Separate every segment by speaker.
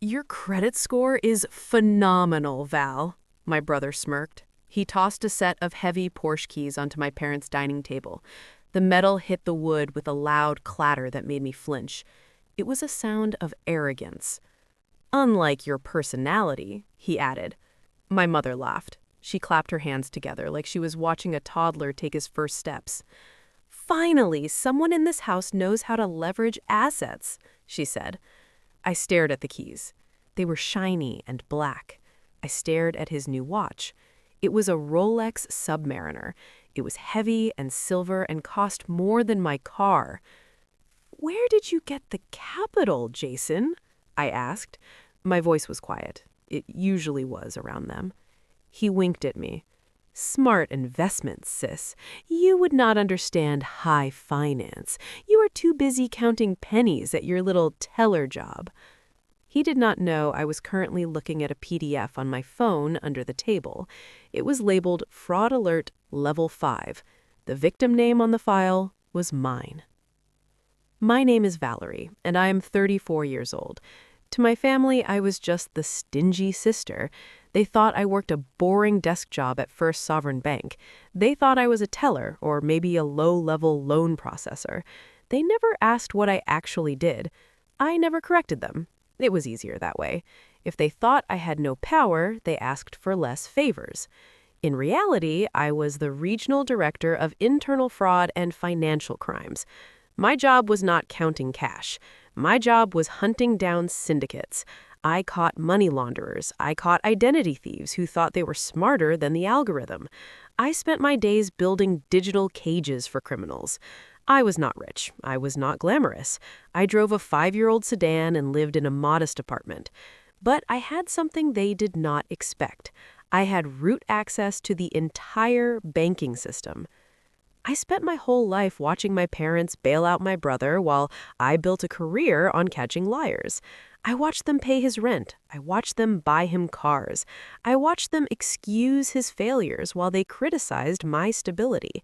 Speaker 1: Your credit score is phenomenal, Val, my brother smirked. He tossed a set of heavy Porsche keys onto my parents' dining table. The metal hit the wood with a loud clatter that made me flinch. It was a sound of arrogance. Unlike your personality, he added. My mother laughed. She clapped her hands together like she was watching a toddler take his first steps. Finally, someone in this house knows how to leverage assets, she said. I stared at the keys. They were shiny and black. I stared at his new watch. It was a Rolex Submariner. It was heavy and silver and cost more than my car. Where did you get the capital, Jason? I asked. My voice was quiet. It usually was around them. He winked at me. Smart investments, sis. You would not understand high finance. You are too busy counting pennies at your little teller job. He did not know I was currently looking at a PDF on my phone under the table. It was labeled Fraud Alert Level 5. The victim name on the file was mine. My name is Valerie, and I am 34 years old. To my family, I was just the stingy sister. They thought I worked a boring desk job at First Sovereign Bank. They thought I was a teller or maybe a low-level loan processor. They never asked what I actually did. I never corrected them. It was easier that way. If they thought I had no power, they asked for less favors. In reality, I was the regional director of internal fraud and financial crimes. My job was not counting cash. My job was hunting down syndicates. I caught money launderers. I caught identity thieves who thought they were smarter than the algorithm. I spent my days building digital cages for criminals. I was not rich. I was not glamorous. I drove a 5-year-old sedan and lived in a modest apartment. But I had something they did not expect. I had root access to the entire banking system. I spent my whole life watching my parents bail out my brother while I built a career on catching liars. I watched them pay his rent. I watched them buy him cars. I watched them excuse his failures while they criticized my stability.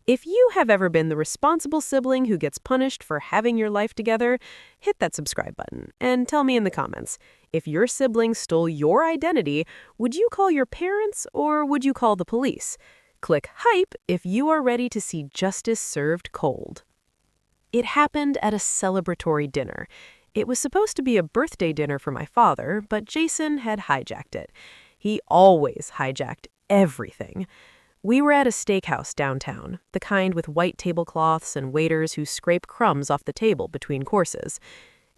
Speaker 1: If you have ever been the responsible sibling who gets punished for having your life together, hit that subscribe button and tell me in the comments. If your sibling stole your identity, would you call your parents or would you call the police? Click hype if you are ready to see justice served cold. It happened at a celebratory dinner. It was supposed to be a birthday dinner for my father, but Jason had hijacked it. He always hijacked everything. We were at a steakhouse downtown, the kind with white tablecloths and waiters who scrape crumbs off the table between courses.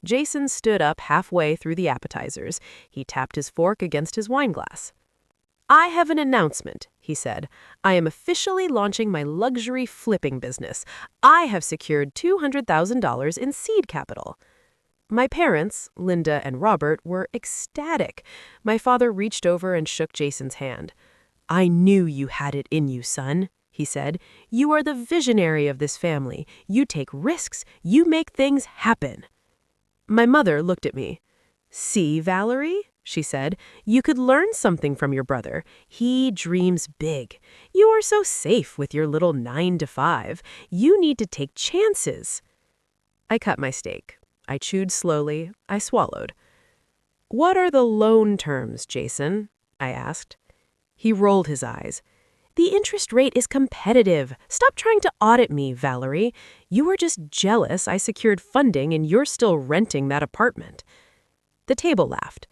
Speaker 1: Jason stood up halfway through the appetizers. He tapped his fork against his wine glass. I have an announcement, he said. I am officially launching my luxury flipping business. I have secured $200,000 in seed capital. My parents, Linda and Robert, were ecstatic. My father reached over and shook Jason's hand. I knew you had it in you, son, he said. You are the visionary of this family. You take risks. You make things happen. My mother looked at me. See, Valerie, she said, you could learn something from your brother. He dreams big. You are so safe with your little 9 to 5. You need to take chances. I cut my steak. I chewed slowly. I swallowed. What are the loan terms, Jason? I asked. He rolled his eyes. The interest rate is competitive. Stop trying to audit me, Valerie. You are just jealous I secured funding and you're still renting that apartment. The table laughed.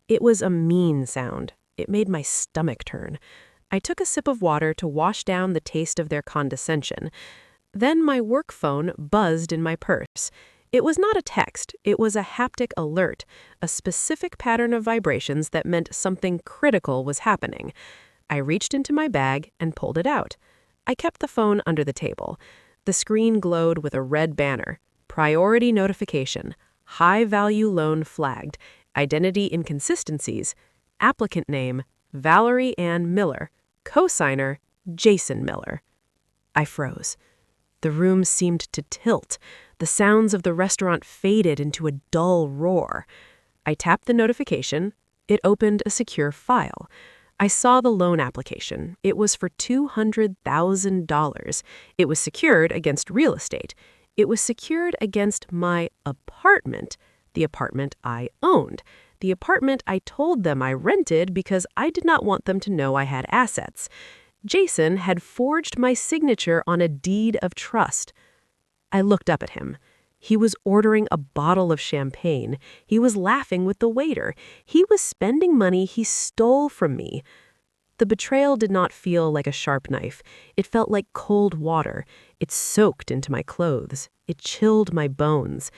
Speaker 1: It was a mean sound. It made my stomach turn. I took a sip of water to wash down the taste of their condescension. Then my work phone buzzed in my purse. It was not a text. It was a haptic alert, a specific pattern of vibrations that meant something critical was happening. I reached into my bag and pulled it out. I kept the phone under the table. The screen glowed with a red banner. Priority notification. High-value loan flagged. Identity inconsistencies. Applicant name, Valerie Ann Miller. Cosigner, Jason Miller. I froze. The room seemed to tilt. The sounds of the restaurant faded into a dull roar. I tapped the notification. It opened a secure file. I saw the loan application. It was for $200,000. It was secured against real estate. It was secured against my apartment, the apartment I owned, The apartment I told them I rented because I did not want them to know I had assets. Jason had forged my signature on a deed of trust. I looked up at him. He was ordering a bottle of champagne. He was laughing with the waiter. He was spending money he stole from me. The betrayal did not feel like a sharp knife. It felt like cold water. It soaked into my clothes. It chilled my bones.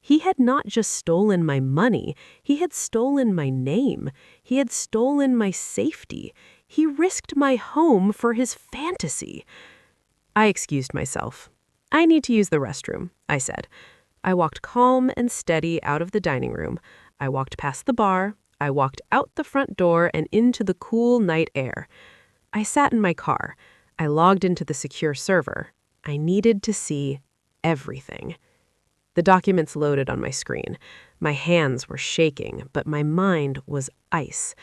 Speaker 1: He had not just stolen my money. He had stolen my name. He had stolen my safety. He risked my home for his fantasy. I excused myself. "I need to use the restroom," I said. I walked calm and steady out of the dining room. I walked past the bar. I walked out the front door and into the cool night air. I sat in my car. I logged into the secure server. I needed to see everything. The documents loaded on my screen. My hands were shaking, but my mind was ice.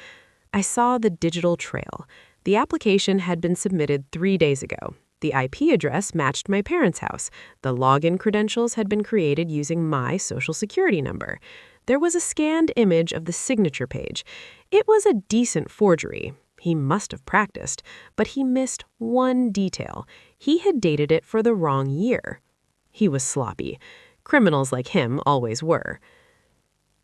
Speaker 1: I saw the digital trail. The application had been submitted 3 days ago. The IP address matched my parents' house. The login credentials had been created using my social security number. There was a scanned image of the signature page. It was a decent forgery. He must have practiced, but he missed one detail. He had dated it for the wrong year. He was sloppy. Criminals like him always were.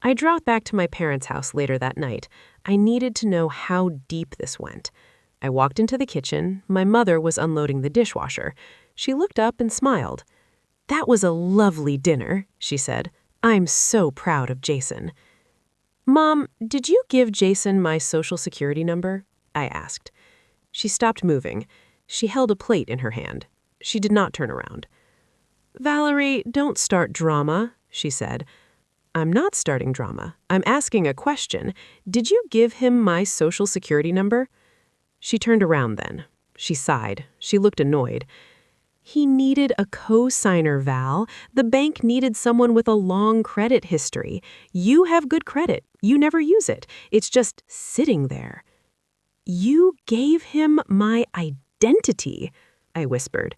Speaker 1: I drove back to my parents' house later that night. I needed to know how deep this went. I walked into the kitchen. My mother was unloading the dishwasher. She looked up and smiled. "That was a lovely dinner," she said. "I'm so proud of Jason." "Mom, did you give Jason my social security number?" I asked. She stopped moving. She held a plate in her hand. She did not turn around. "Valerie, don't start drama," she said. "I'm not starting drama. I'm asking a question. Did you give him my social security number?" She turned around then. She sighed. She looked annoyed. "He needed a co-signer, Val. The bank needed someone with a long credit history. You have good credit. You never use it. It's just sitting there." "You gave him my identity," I whispered.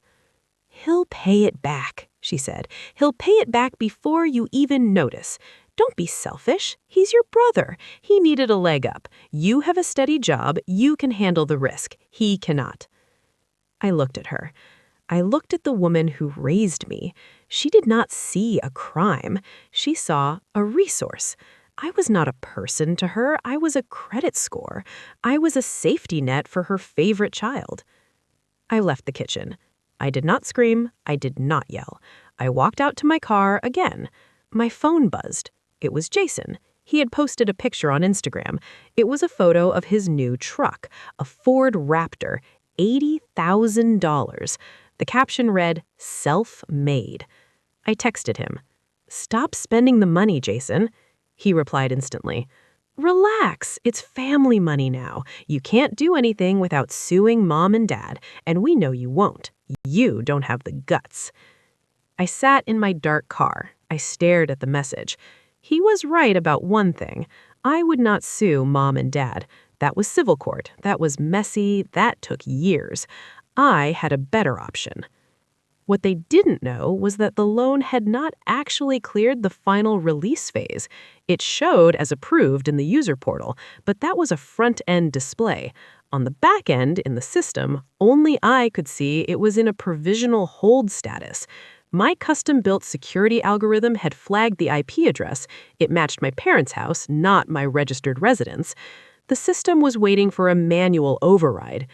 Speaker 1: "He'll pay it back," she said. "He'll pay it back before you even notice. Don't be selfish. He's your brother. He needed a leg up. You have a steady job. You can handle the risk. He cannot." I looked at her. I looked at the woman who raised me. She did not see a crime. She saw a resource. I was not a person to her. I was a credit score. I was a safety net for her favorite child. I left the kitchen. I did not scream. I did not yell. I walked out to my car again. My phone buzzed. It was Jason. He had posted a picture on Instagram. It was a photo of his new truck, a Ford Raptor, $80,000. The caption read, "Self-made." I texted him. "Stop spending the money, Jason." He replied instantly. "Relax, it's family money now. You can't do anything without suing mom and dad, and we know you won't. You don't have the guts." I sat in my dark car. I stared at the message. He was right about one thing. I would not sue mom and dad. That was civil court. That was messy. That took years. I had a better option. What they didn't know was that the loan had not actually cleared the final release phase. It showed as approved in the user portal, but that was a front-end display. On the back end, in the system, only I could see it was in a provisional hold status. My custom-built security algorithm had flagged the IP address. It matched my parents' house, not my registered residence. The system was waiting for a manual override.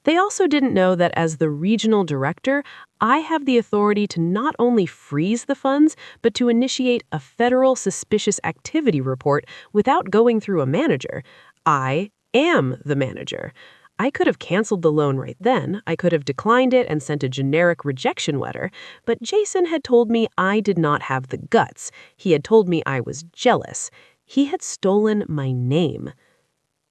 Speaker 1: They also didn't know that as the regional director, I have the authority to not only freeze the funds, but to initiate a federal suspicious activity report without going through a manager. I am the manager. I could have canceled the loan right then. I could have declined it and sent a generic rejection letter. But Jason had told me I did not have the guts. He had told me I was jealous. He had stolen my name.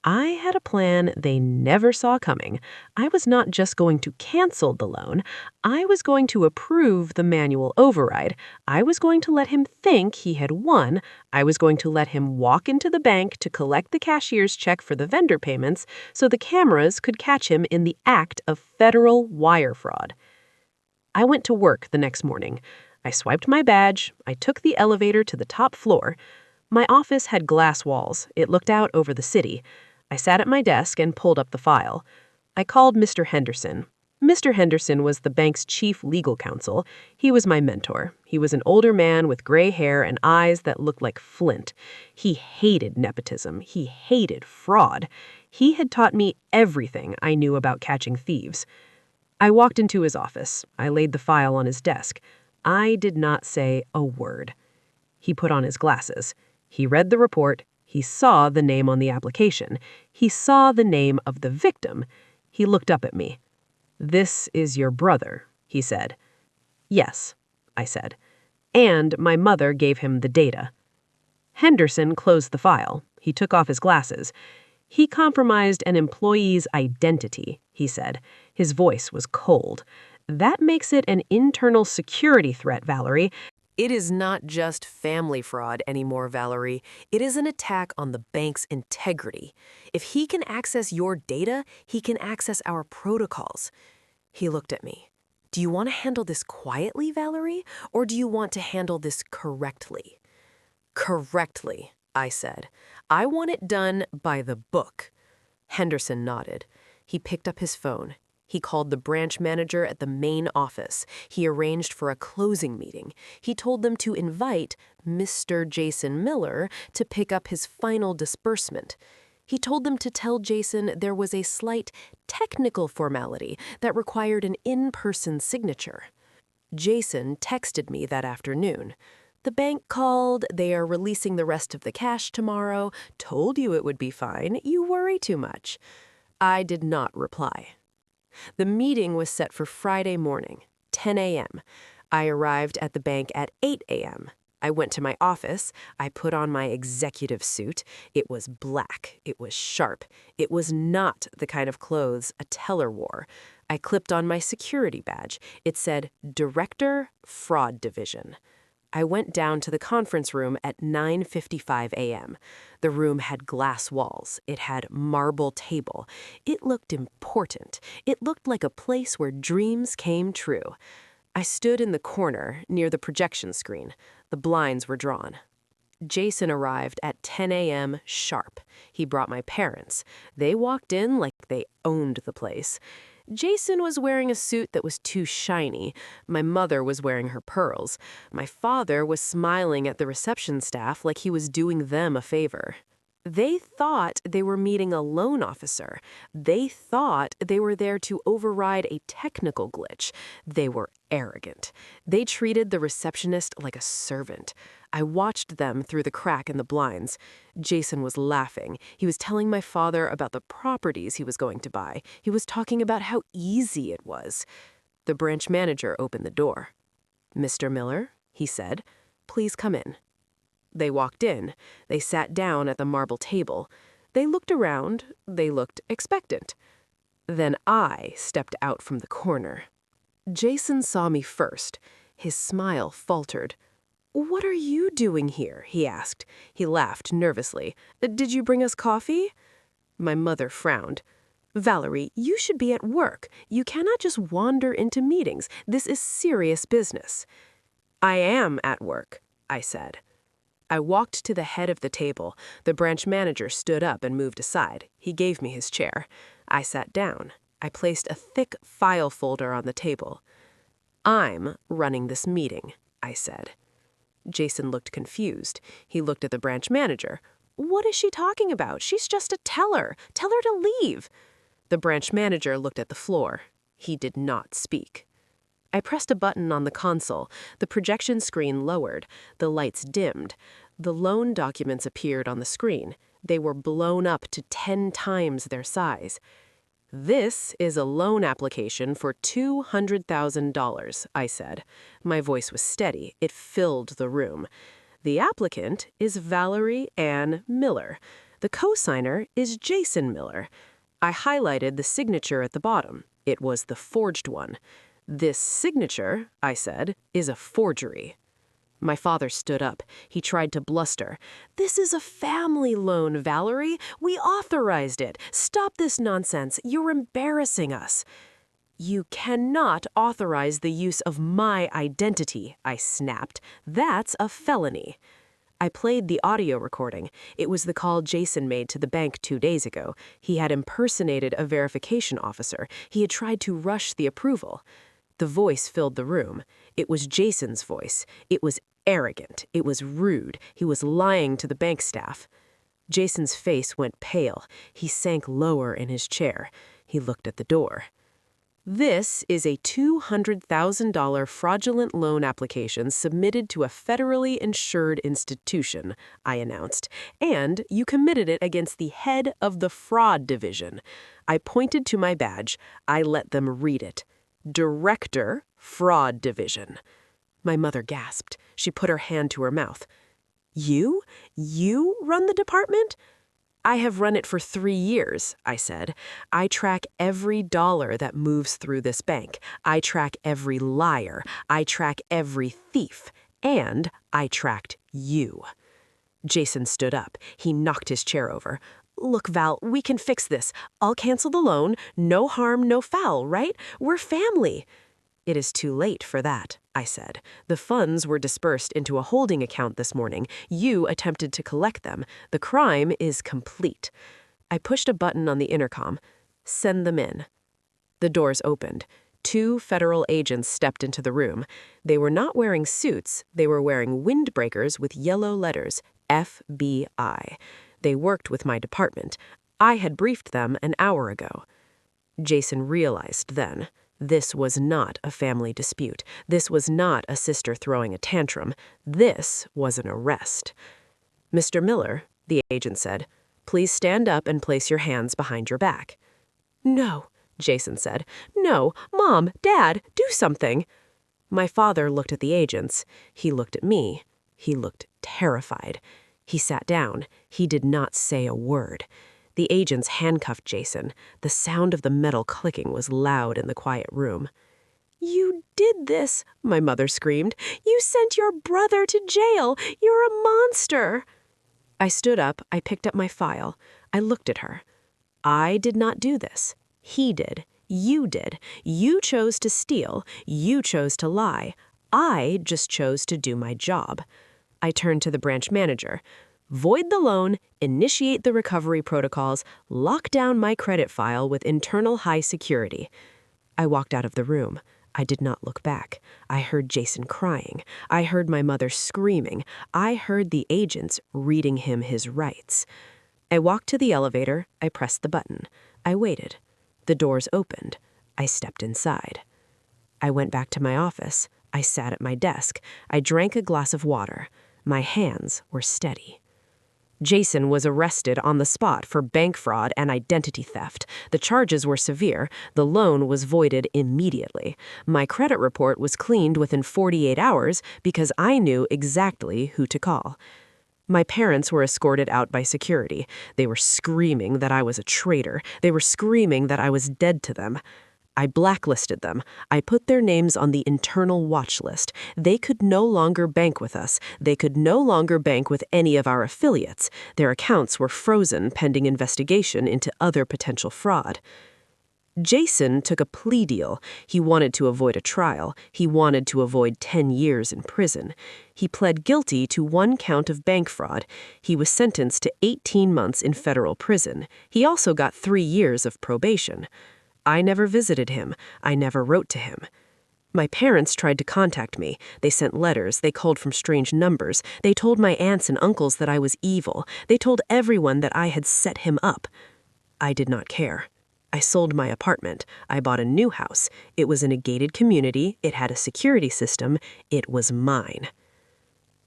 Speaker 1: I had a plan they never saw coming. I was not just going to cancel the loan. I was going to approve the manual override. I was going to let him think he had won. I was going to let him walk into the bank to collect the cashier's check for the vendor payments so the cameras could catch him in the act of federal wire fraud. I went to work the next morning. I swiped my badge. I took the elevator to the top floor. My office had glass walls. It looked out over the city. I sat at my desk and pulled up the file. I called Mr. Henderson. Mr. Henderson was the bank's chief legal counsel. He was my mentor. He was an older man with gray hair and eyes that looked like flint. He hated nepotism. He hated fraud. He had taught me everything I knew about catching thieves. I walked into his office. I laid the file on his desk. I did not say a word. He put on his glasses. He read the report. He saw the name on the application. He saw the name of the victim. He looked up at me. "This is your brother," he said. "Yes," I said. "And my mother gave him the data." Henderson closed the file. He took off his glasses. "He compromised an employee's identity," he said. His voice was cold. "That makes it an internal security threat, Valerie."
Speaker 2: It is not just family fraud anymore, Valerie. It is an attack on the bank's integrity. If he can access your data, he can access our protocols. He looked at me. "Do you want to handle this quietly, Valerie, or do you want to handle this correctly?" "Correctly," I said. "I want it done by the book." Henderson nodded. He picked up his phone. He called the branch manager at the main office. He arranged for a closing meeting. He told them to invite Mr. Jason Miller to pick up his final disbursement. He told them to tell Jason there was a slight technical formality that required an in-person signature. Jason texted me that afternoon. "The bank called, they are releasing the rest of the cash tomorrow, told you it would be fine, you worry too much." I did not reply. The meeting was set for Friday morning, 10 a.m. I arrived at the bank at 8 a.m. I went to my office. I put on my executive suit. It was black. It was sharp. It was not the kind of clothes a teller wore. I clipped on my security badge. It said, "Director, Fraud Division." I went down to the conference room at 9:55 a.m. The room had glass walls. It had marble table. It looked important. It looked like a place where dreams came true. I stood in the corner near the projection screen. The blinds were drawn. Jason arrived at 10 a.m. sharp. He brought my parents. They walked in like they owned the place. Jason was wearing a suit that was too shiny. My mother was wearing her pearls. My father was smiling at the reception staff like he was doing them a favor. They thought they were meeting a loan officer. They thought they were there to override a technical glitch. They were arrogant. They treated the receptionist like a servant. I watched them through the crack in the blinds. Jason was laughing. He was telling my father about the properties he was going to buy. He was talking about how easy it was. The branch manager opened the door. "Mr. Miller," he said, "please come in." They walked in. They sat down at the marble table. They looked around. They looked expectant. Then I stepped out from the corner. Jason saw me first. His smile faltered. "What are you doing here?" he asked. He laughed nervously. "Did you bring us coffee?" My mother frowned. "Valerie, you should be at work. You cannot just wander into meetings. This is serious business." "I am at work," I said. I walked to the head of the table. The branch manager stood up and moved aside. He gave me his chair. I sat down. I placed a thick file folder on the table. "I'm running this meeting," I said. Jason looked confused. He looked at the branch manager. "What is she talking about? She's just a teller. Tell her to leave." The branch manager looked at the floor. He did not speak. I pressed a button on the console. The projection screen lowered. The lights dimmed. The loan documents appeared on the screen. They were blown up to 10 times their size. "This is a loan application for $200,000, I said. My voice was steady. It filled the room. "The applicant is Valerie Ann Miller. The co-signer is Jason Miller." I highlighted the signature at the bottom. It was the forged one. "This signature," I said, "is a forgery." My father stood up. He tried to bluster. "This is a family loan, Valerie. We authorized it. Stop this nonsense. You're embarrassing us." "You cannot authorize the use of my identity," I snapped. "That's a felony." I played the audio recording. It was the call Jason made to the bank 2 days ago. He had impersonated a verification officer. He had tried to rush the approval. The voice filled the room. It was Jason's voice. It was arrogant. It was rude. He was lying to the bank staff. Jason's face went pale. He sank lower in his chair. He looked at the door. This is a $200,000 fraudulent loan application submitted to a federally insured institution, I announced, and you committed it against the head of the fraud division. I pointed to my badge. I let them read it. Director, Fraud Division. My mother gasped. She put her hand to her mouth. You? You run the department? I have run it for 3 years, I said. I track every dollar that moves through this bank. I track every liar. I track every thief. And I tracked you. Jason stood up. He knocked his chair over. Look, Val, we can fix this. I'll cancel the loan. No harm, no foul, right? We're family. It is too late for that, I said. The funds were dispersed into a holding account this morning. You attempted to collect them. The crime is complete. I pushed a button on the intercom. Send them in. The doors opened. 2 federal agents stepped into the room. They were not wearing suits. They were wearing windbreakers with yellow letters, FBI. They worked with my department. I had briefed them an hour ago. Jason realized then. This was not a family dispute. This was not a sister throwing a tantrum. This was an arrest. Mr. Miller, the agent said, please stand up and place your hands behind your back. No, Jason said. No, Mom, Dad, do something. My father looked at the agents. He looked at me. He looked terrified. He sat down. He did not say a word. The agents handcuffed Jason. The sound of the metal clicking was loud in the quiet room. You did this, my mother screamed. You sent your brother to jail. You're a monster. I stood up. I picked up my file. I looked at her. I did not do this. He did. You did. You chose to steal. You chose to lie. I just chose to do my job. I turned to the branch manager. Void the loan, initiate the recovery protocols, lock down my credit file with internal high security. I walked out of the room. I did not look back. I heard Jason crying. I heard my mother screaming. I heard the agents reading him his rights. I walked to the elevator. I pressed the button. I waited. The doors opened. I stepped inside. I went back to my office. I sat at my desk. I drank a glass of water. My hands were steady. Jason was arrested on the spot for bank fraud and identity theft. The charges were severe. The loan was voided immediately. My credit report was cleaned within 48 hours because I knew exactly who to call. My parents were escorted out by security. They were screaming that I was a traitor. They were screaming that I was dead to them. I blacklisted them. I put their names on the internal watch list. They could no longer bank with us. They could no longer bank with any of our affiliates. Their accounts were frozen pending investigation into other potential fraud. Jason took a plea deal. He wanted to avoid a trial. He wanted to avoid 10 years in prison. He pled guilty to 1 count of bank fraud. He was sentenced to 18 months in federal prison. He also got 3 years of probation. I never visited him. I never wrote to him. My parents tried to contact me. They sent letters. They called from strange numbers. They told my aunts and uncles that I was evil. They told everyone that I had set him up. I did not care. I sold my apartment. I bought a new house. It was in a gated community. It had a security system. It was mine.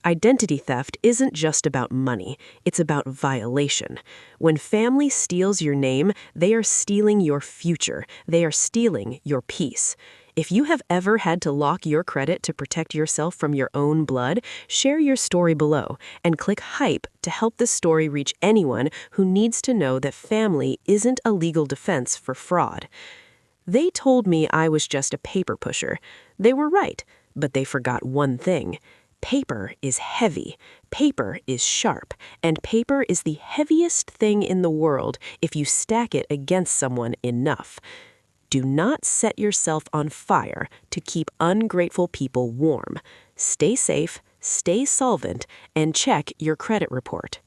Speaker 2: Identity theft isn't just about money. It's about violation. When family steals your name, they are stealing your future. They are stealing your peace. If you have ever had to lock your credit to protect yourself from your own blood, share your story below and click Hype to help this story reach anyone who needs to know that family isn't a legal defense for fraud. They told me I was just a paper pusher. They were right, but they forgot one thing. Paper is heavy, paper is sharp, and paper is the heaviest thing in the world if you stack it against someone enough. Do not set yourself on fire to keep ungrateful people warm. Stay safe, stay solvent, and check your credit report.